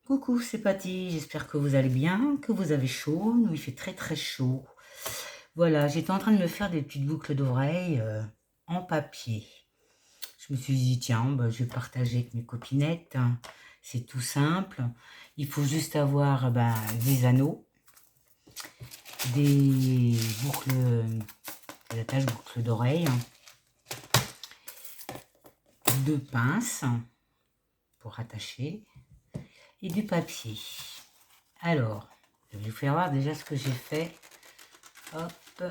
Coucou, c'est Patty, j'espère que vous allez bien, que vous avez chaud. Nous, il fait très très chaud. Voilà, j'étais en train de me faire des petites boucles d'oreilles en papier. Je me suis dit, tiens, bah, je vais partager avec mes copinettes, hein. C'est tout simple. Il faut juste avoir des anneaux, des boucles, des attaches boucles d'oreilles, deux pinces pour attacher et du papier. Alors, je vais vous faire voir déjà ce que j'ai fait. Hop,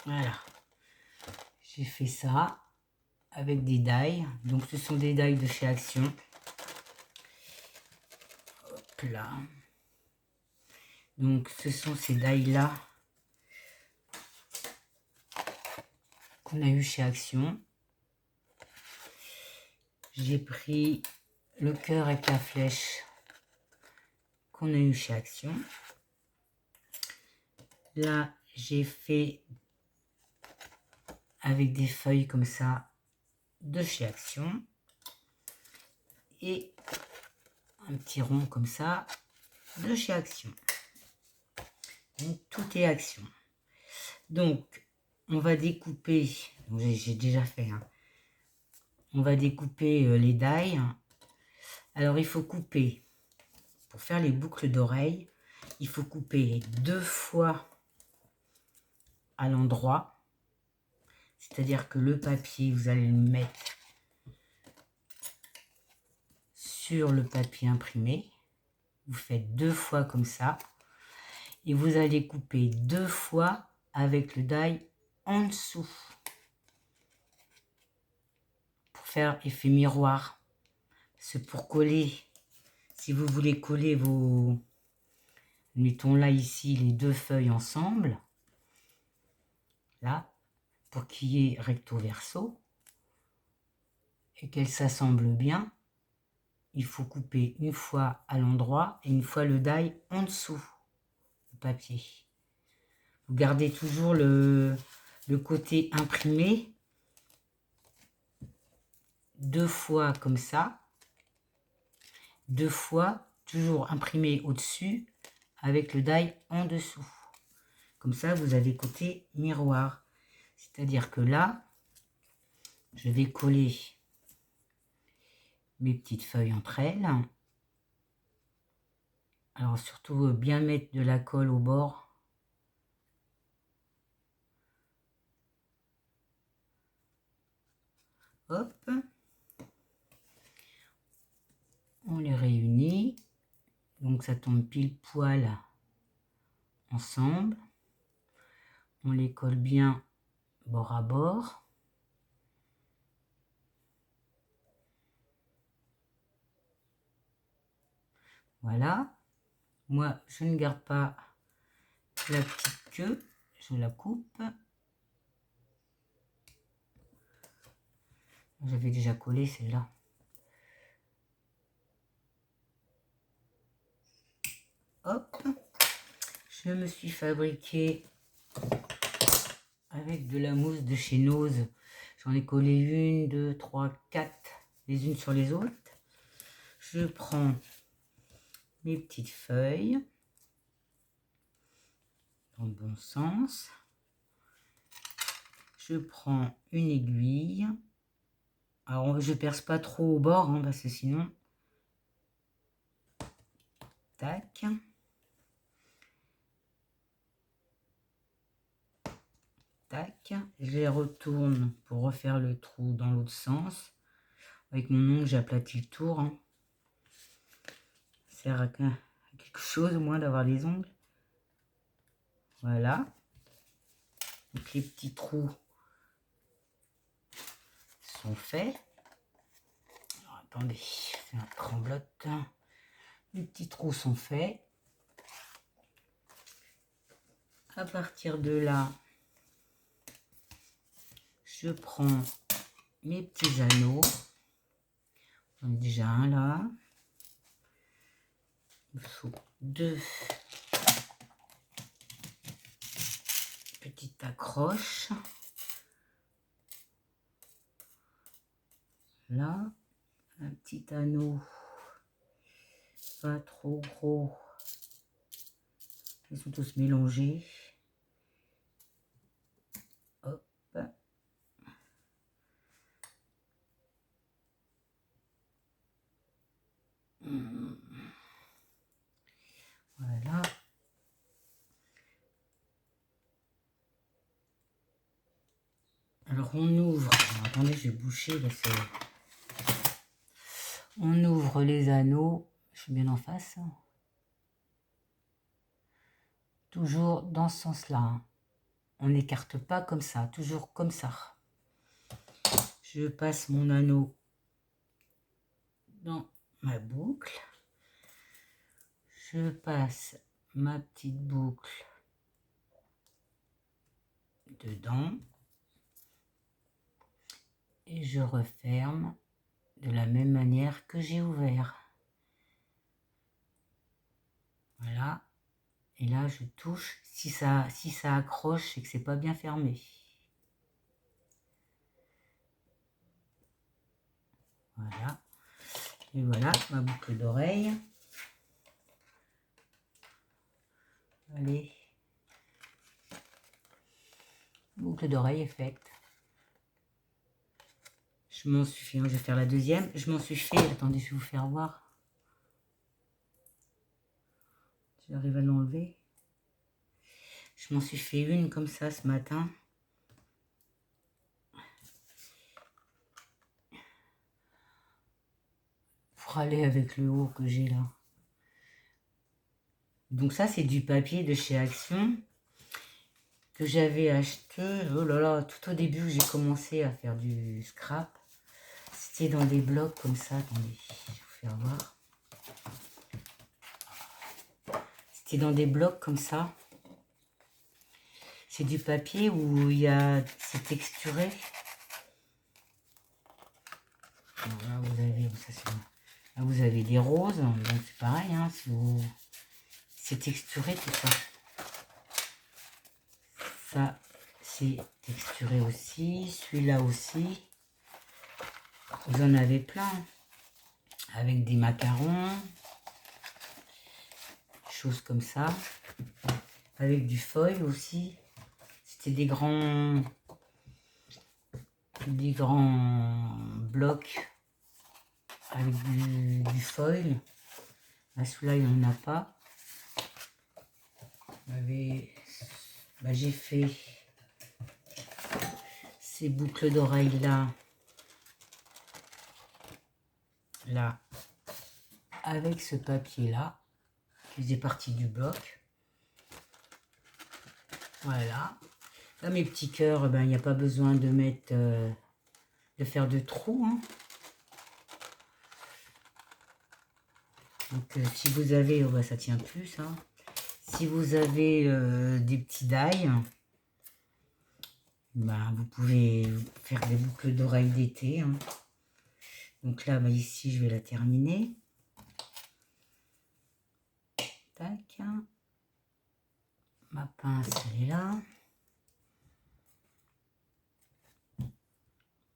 voilà. J'ai fait ça avec des die. Donc, ce sont des die de chez Action. Hop là. Donc, ce sont ces die-là qu'on a eu chez Action. J'ai pris le cœur avec la flèche qu'on a eu chez Action. Là, j'ai fait avec des feuilles comme ça de chez Action. Et un petit rond comme ça de chez Action. Donc, tout est Action. Donc, on va découper, j'ai déjà fait, hein. On va découper les die. Alors, il faut couper, pour faire les boucles d'oreilles, il faut couper 2 fois à l'endroit. C'est-à-dire que le papier, vous allez le mettre sur le papier imprimé. Vous faites 2 fois comme ça. Et vous allez couper 2 fois avec le die en dessous. Pour faire effet miroir. C'est pour coller. Si vous voulez coller vos... Mettons là, ici, les 2 feuilles ensemble. Là, pour qu'il y ait recto verso. Et qu'elles s'assemblent bien. Il faut couper une fois à l'endroit et une fois le die en dessous du papier. Vous gardez toujours le côté imprimé. 2 fois comme ça. 2 fois, toujours imprimé au-dessus avec le die en dessous. Comme ça, vous avez côté miroir. C'est-à-dire que là, je vais coller mes petites feuilles entre elles. Alors surtout bien mettre de la colle au bord. Hop. On les réunit. Donc ça tombe pile poil ensemble. On les colle bien bord à bord. Voilà. Moi, je ne garde pas la petite queue. Je la coupe. J'avais déjà collé celle-là. Hop. Je me suis fabriqué avec de la mousse de chez Nose. J'en ai collé 1, 2, 3, 4, les unes sur les autres. Je prends mes petites feuilles dans le bon sens. Je prends une aiguille. Alors, je perce pas trop au bord, hein, parce que sinon... Tac. Tac. Je les retourne pour refaire le trou dans l'autre sens. Avec mon ongle, j'aplatis le tour, hein. Ça sert à quelque chose au moins d'avoir les ongles. Voilà. Donc les petits trous sont faits. Alors, attendez, c'est un tremblote. Les petits trous sont faits. À partir de là, je prends mes petits anneaux. J'en ai déjà un là. Il faut 2 petites accroches. Là, un petit anneau pas trop gros. Ils sont tous mélangés. Hop. Voilà. Alors on ouvre. Alors, attendez, je vais boucher là. On ouvre les anneaux. Je suis bien en face. Toujours dans ce sens-là. Hein. On n'écarte pas comme ça, toujours comme ça. Je passe mon anneau dans ma boucle. Je passe ma petite boucle dedans. Et je referme de la même manière que j'ai ouvert. Voilà. Et là, je touche. Si ça accroche, c'est que c'est pas bien fermé. Voilà. Et voilà ma boucle d'oreille. Allez. Boucle d'oreille est faite. Je m'en suis fait, je vais faire la deuxième. Je m'en suis fait, attendez, je vais vous faire voir. J'arrive à l'enlever. Je m'en suis fait une comme ça ce matin. Pour aller avec le haut que j'ai là. Donc ça, c'est du papier de chez Action que j'avais acheté, oh là là, tout au début où j'ai commencé à faire du scrap. C'était dans des blocs comme ça. Attendez, je vais vous faire voir. C'était dans des blocs comme ça. C'est du papier où il y a, c'est texturé. Alors là, vous avez, ça, là, vous avez des roses, donc c'est pareil, hein, si vous, c'est texturé tout ça. Ça, c'est texturé aussi. Celui-là aussi. Vous en avez plein. Avec des macarons. Choses comme ça. Avec du foil aussi. C'était des grands blocs. Avec du foil. Là, celui-là, il n'y en a pas. J'ai fait ces boucles d'oreilles là, avec ce papier là, qui faisait partie du bloc. Voilà. Là, mes petits cœurs, il n'y a pas besoin de mettre, de faire de trous. Hein. Donc, si vous avez, ça tient plus, ça. Si vous avez des petits die, vous pouvez faire des boucles d'oreilles d'été. Hein. Donc là, ici, je vais la terminer. Tac. Ma pince, elle est là.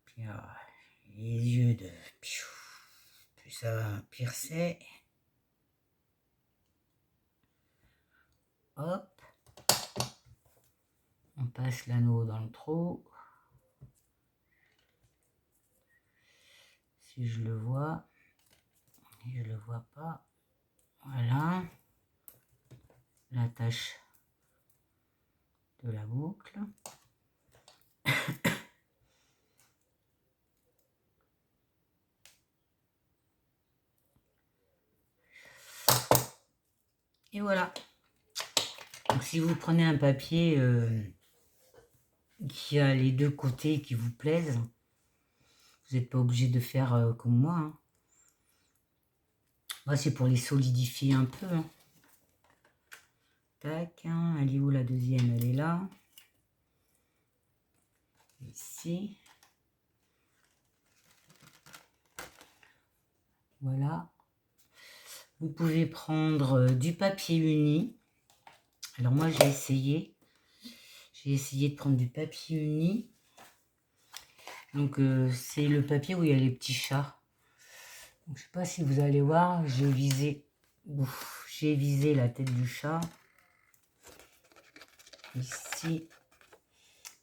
Puis, les yeux de... Plus ça va, pire c'est. Hop. On passe l'anneau dans le trou. Si je le vois. Je le vois pas. Voilà. L'attache de la boucle. Et voilà. Donc si vous prenez un papier qui a les deux côtés qui vous plaisent, vous n'êtes pas obligé de faire comme moi. Hein. Moi, c'est pour les solidifier un peu. Hein. Tac, hein. Elle est où la deuxième? Elle est là. Ici. Voilà. Vous pouvez prendre du papier uni. Alors moi, j'ai essayé de prendre du papier uni. Donc, c'est le papier où il y a les petits chats. Donc, je ne sais pas si vous allez voir, j'ai visé j'ai visé la tête du chat. Ici,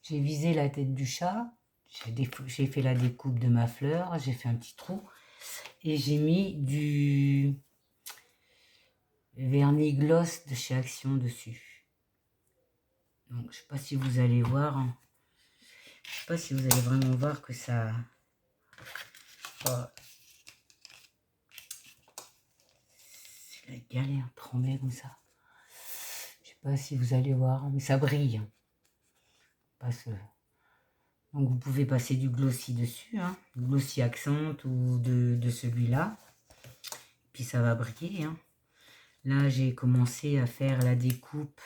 j'ai visé la tête du chat. J'ai fait la découpe de ma fleur. J'ai fait un petit trou. Et j'ai mis du vernis gloss de chez Action dessus. Donc, je sais pas si vous allez voir. Je sais pas si vous allez vraiment voir que ça... Oh. C'est la galère, trembler comme ça. Je sais pas si vous allez voir, mais ça brille. Donc, vous pouvez passer du glossy dessus, hein, du glossy accent ou de celui-là. Puis, ça va briller, hein. Là, j'ai commencé à faire la découpe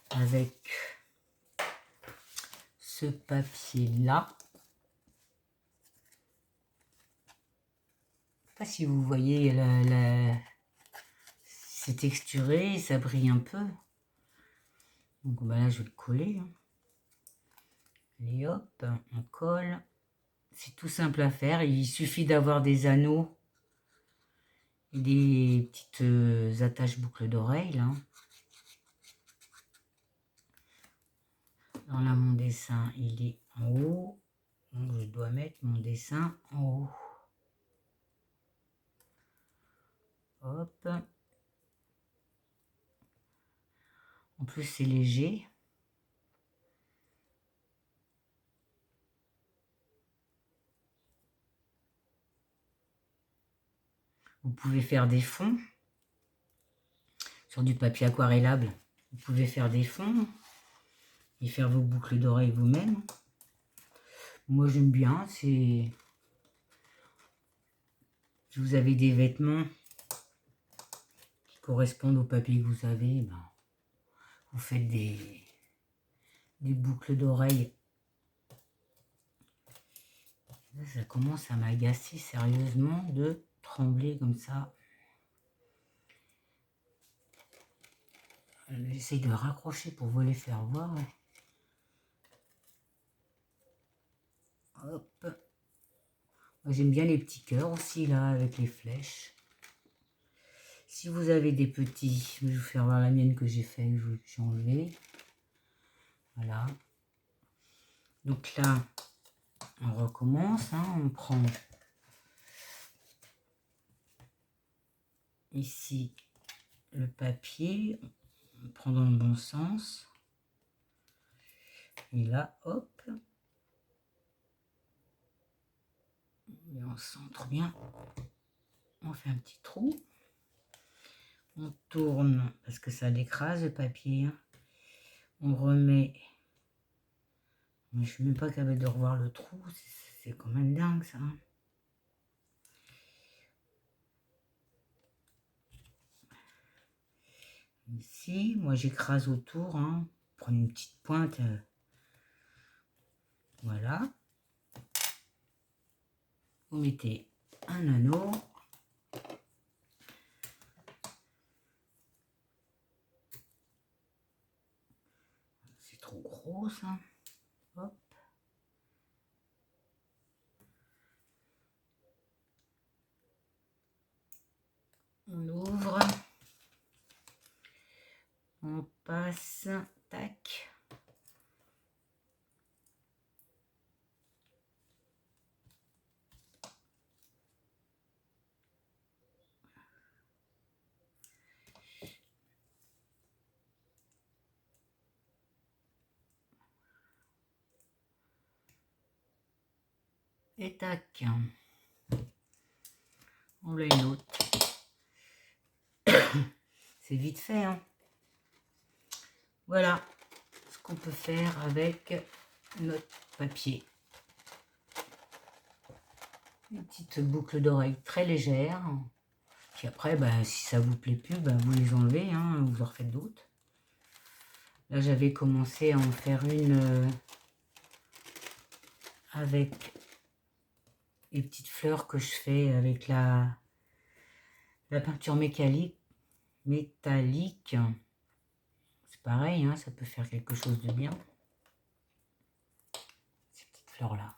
avec ce papier-là. Je sais pas si vous voyez, c'est texturé, ça brille un peu. Donc bah là, je vais le coller. Hein. Et hop, on colle. C'est tout simple à faire. Il suffit d'avoir des anneaux et des petites attaches boucles d'oreilles. Alors là, mon dessin, il est en haut. Donc je dois mettre mon dessin en haut. Hop. En plus, c'est léger. Vous pouvez faire des fonds sur du papier aquarellable. Vous pouvez faire des fonds et faire vos boucles d'oreilles vous-même. Moi, j'aime bien. Si vous avez des vêtements qui correspondent au papier que vous avez, ben, vous faites des boucles d'oreilles. Ça commence à m'agacer sérieusement de trembler comme ça. J'essaie de raccrocher pour vous les faire voir. Hop. J'aime bien les petits cœurs aussi là avec les flèches. Si vous avez des petits, je vais vous faire voir la mienne que j'ai fait, j'ai enlevé. Voilà. Donc là, on recommence, hein, on prend ici le papier, on prend dans le bon sens. Et là, hop. Et on centre bien. On fait un petit trou. On tourne parce que ça l'écrase le papier. On remet. Mais je suis même pas capable de revoir le trou. C'est quand même dingue ça. Ici, moi j'écrase autour. Hein. Prenez une petite pointe. Voilà. Vous mettez un anneau. C'est trop gros ça. Hop. On ouvre. On passe. Tac. Et tac. On l'a une autre. C'est vite fait. Hein. Voilà ce qu'on peut faire avec notre papier. Une petite boucle d'oreille très légère. Puis après, bah, si ça vous plaît plus, bah, vous les enlevez. Hein, vous en refaites d'autres. Là, j'avais commencé à en faire une avec les petites fleurs que je fais avec la peinture métallique. C'est pareil, hein, ça peut faire quelque chose de bien. Ces petites fleurs-là.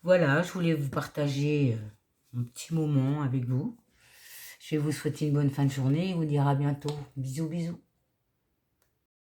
Voilà, je voulais vous partager un petit moment avec vous. Je Je vais vous souhaiter une bonne fin de journée et vous dire à bientôt. Bisous, bisous.